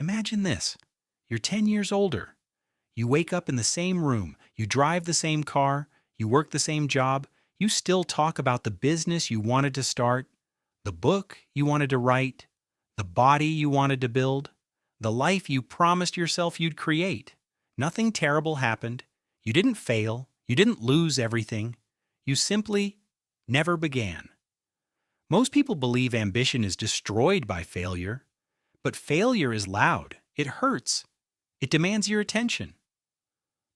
Imagine this. You're 10 years older. You wake up in the same room, you drive the same car, you work the same job, you still talk about the business you wanted to start, the book you wanted to write, the body you wanted to build, the life you promised yourself you'd create. Nothing terrible happened. You didn't fail. You didn't lose everything. You simply never began. Most people believe ambition is destroyed by failure, but failure is loud. It hurts. It demands your attention.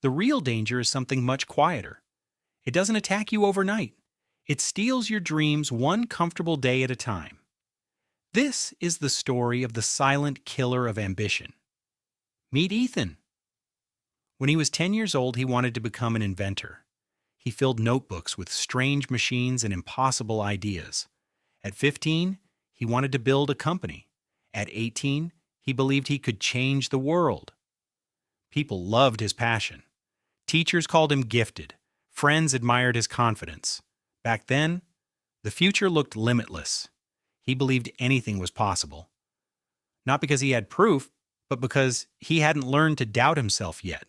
The real danger is something much quieter. It doesn't attack you overnight. It steals your dreams one comfortable day at a time. This is the story of the silent killer of ambition. Meet Ethan. When he was 10 years old, he wanted to become an inventor. He filled notebooks with strange machines and impossible ideas. At 15, he wanted to build a company. At 18, he believed he could change the world. People loved his passion. Teachers called him gifted. Friends admired his confidence. Back then, the future looked limitless. He believed anything was possible. Not because he had proof, but because he hadn't learned to doubt himself yet.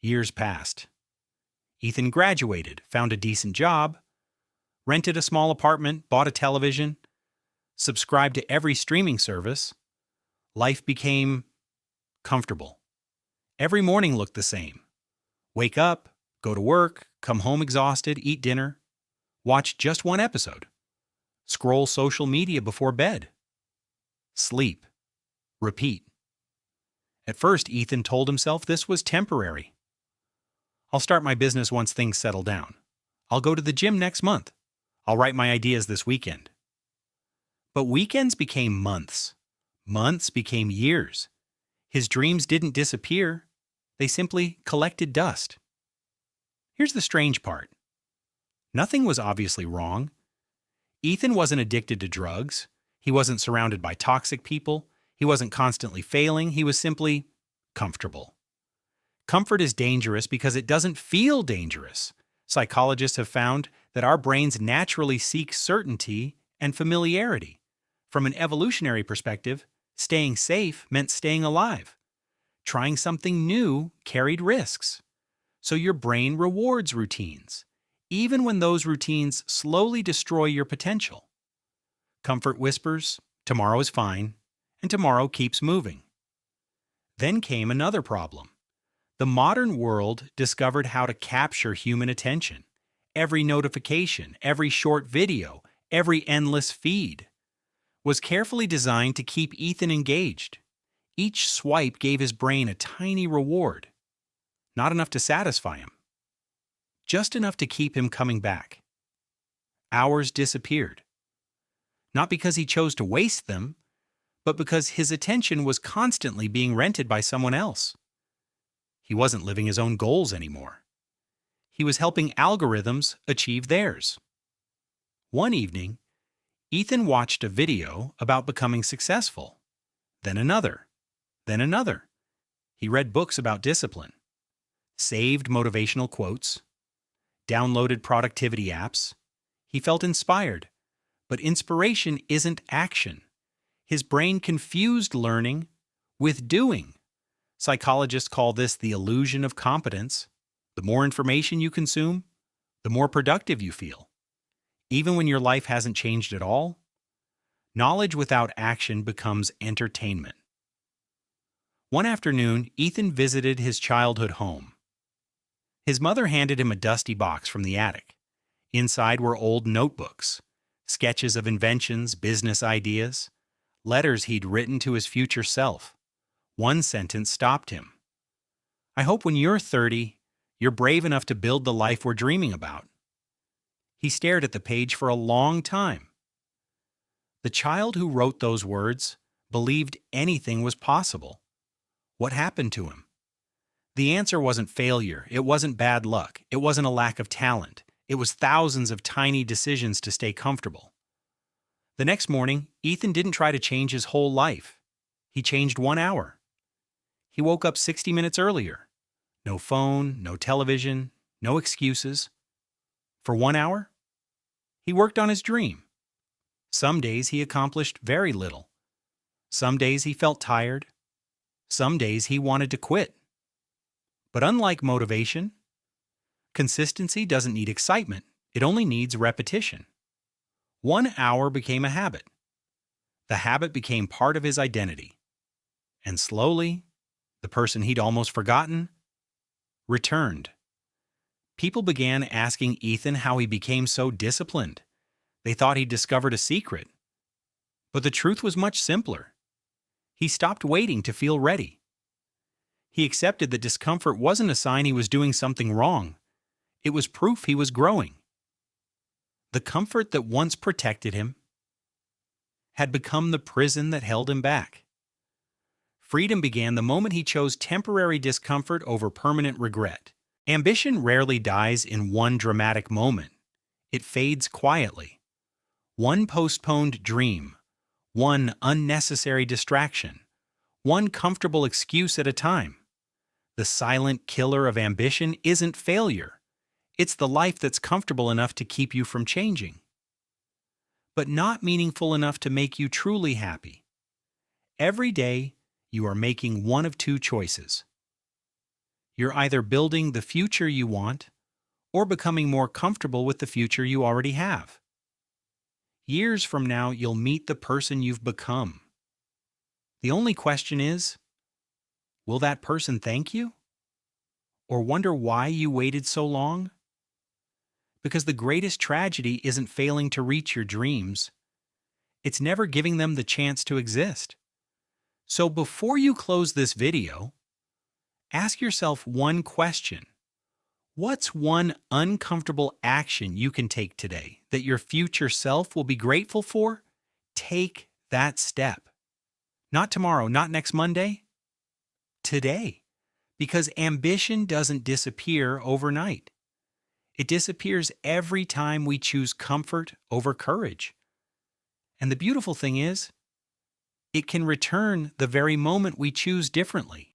Years passed. Ethan graduated, found a decent job, rented a small apartment, bought a television, subscribed to every streaming service. Life became comfortable. Every morning looked the same. Wake up, go to work, come home exhausted, eat dinner, watch just one episode, scroll social media before bed, sleep, repeat. At first, Ethan told himself this was temporary. I'll start my business once things settle down. I'll go to the gym next month. I'll write my ideas this weekend. But weekends became months. Months became years. His dreams didn't disappear. They simply collected dust. Here's the strange part. Nothing was obviously wrong. Ethan wasn't addicted to drugs. He wasn't surrounded by toxic people. He wasn't constantly failing. He was simply comfortable. Comfort is dangerous because it doesn't feel dangerous. Psychologists have found that our brains naturally seek certainty and familiarity. From an evolutionary perspective, staying safe meant staying alive. Trying something new carried risks. So your brain rewards routines, even when those routines slowly destroy your potential. Comfort whispers, tomorrow is fine, and tomorrow keeps moving. Then came another problem. The modern world discovered how to capture human attention. Every notification, every short video, every endless feed was carefully designed to keep Ethan engaged. Each swipe gave his brain a tiny reward. Not enough to satisfy him. Just enough to keep him coming back. Hours disappeared. Not because he chose to waste them, but because his attention was constantly being rented by someone else. He wasn't living his own goals anymore. He was helping algorithms achieve theirs. One evening, Ethan watched a video about becoming successful. Then another. Then another. He read books about discipline, saved motivational quotes, downloaded productivity apps. He felt inspired, but inspiration isn't action. His brain confused learning with doing. Psychologists call this the illusion of competence. The more information you consume, the more productive you feel. Even when your life hasn't changed at all, knowledge without action becomes entertainment. One afternoon, Ethan visited his childhood home. His mother handed him a dusty box from the attic. Inside were old notebooks, sketches of inventions, business ideas, letters he'd written to his future self. One sentence stopped him. I hope when you're 30, you're brave enough to build the life we're dreaming about. He stared at the page for a long time. The child who wrote those words believed anything was possible. What happened to him? The answer wasn't failure. It wasn't bad luck. It wasn't a lack of talent. It was thousands of tiny decisions to stay comfortable. The next morning, Ethan didn't try to change his whole life. He changed 1 hour. He woke up 60 minutes earlier. No phone, no television, no excuses. For 1 hour, he worked on his dream. Some days he accomplished very little. Some days he felt tired. Some days he wanted to quit. But unlike motivation, consistency doesn't need excitement. It only needs repetition. 1 hour became a habit. The habit became part of his identity. And slowly, the person he'd almost forgotten returned. People began asking Ethan how he became so disciplined. They thought he'd discovered a secret. But the truth was much simpler. He stopped waiting to feel ready. He accepted that discomfort wasn't a sign he was doing something wrong. It was proof he was growing. The comfort that once protected him had become the prison that held him back. Freedom began the moment he chose temporary discomfort over permanent regret. Ambition rarely dies in one dramatic moment. It fades quietly. One postponed dream, one unnecessary distraction, one comfortable excuse at a time. The silent killer of ambition isn't failure. It's the life that's comfortable enough to keep you from changing, but not meaningful enough to make you truly happy. Every day, you are making one of two choices. You're either building the future you want or becoming more comfortable with the future you already have. Years from now, you'll meet the person you've become. The only question is, will that person thank you? Or wonder why you waited so long? Because the greatest tragedy isn't failing to reach your dreams. It's never giving them the chance to exist. So before you close this video, ask yourself one question. What's one uncomfortable action you can take today that your future self will be grateful for? Take that step. Not tomorrow, not next Monday. Today. Because ambition doesn't disappear overnight. It disappears every time we choose comfort over courage. And the beautiful thing is, it can return the very moment we choose differently.